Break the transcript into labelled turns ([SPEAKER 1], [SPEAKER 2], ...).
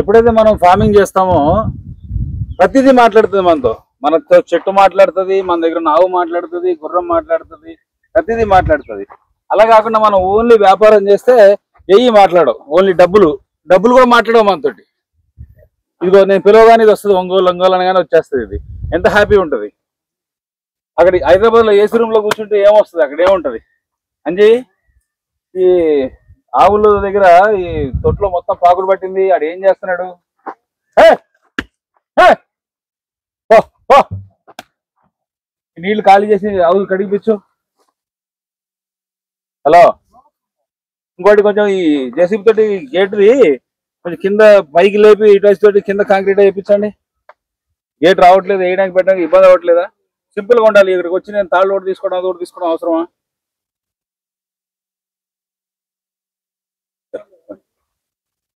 [SPEAKER 1] ఎప్పుడైతే మనం ఫార్మింగ్ చేస్తామో ప్రతిదీ మాట్లాడుతుంది మనతో. మనతో చెట్టు మాట్లాడుతుంది, మన దగ్గర నావు మాట్లాడుతుంది, గుర్రం మాట్లాడుతుంది, ప్రతిదీ మాట్లాడుతుంది. అలా కాకుండా మనం ఓన్లీ వ్యాపారం చేస్తే ఏవి మాట్లాడవు, ఓన్లీ డబ్బులు కూడా మాట్లాడవు మనతోటి. ఇదిగో నేను పిలవగానే ఇది వస్తుంది, ఒంగోలు అనగానే వచ్చేస్తుంది. ఇది ఎంత హ్యాపీ ఉంటుంది. అక్కడ హైదరాబాద్లో ఏసీ రూమ్లో కూర్చుంటే ఏమొస్తుంది, అక్కడ ఏముంటుంది అంజీ? ఈ ఆవుల దగ్గర ఈ తొట్లో మొత్తం పాకుడు పట్టింది, ఆడు ఏం చేస్తున్నాడు? నీళ్లు ఖాళీ చేసి ఆవులు కడిగిపించు. హలో, ఇంకోటి కొంచెం ఈ జేసీబీ తోటి గేట్ది కొంచెం కింద పైకి లేపి ఇటు తోటి కింద కాంక్రీట్ వేయించండి. గేట్ రావట్లేదు, వేయడానికి పెట్టడానికి ఇబ్బంది అవ్వట్లేదా? సింపుల్గా ఉండాలి. ఇక్కడికి వచ్చి నేను తాళ్ళు ఒకటి తీసుకోవడం, అది ఒకటి తీసుకోవడం అవసరమా?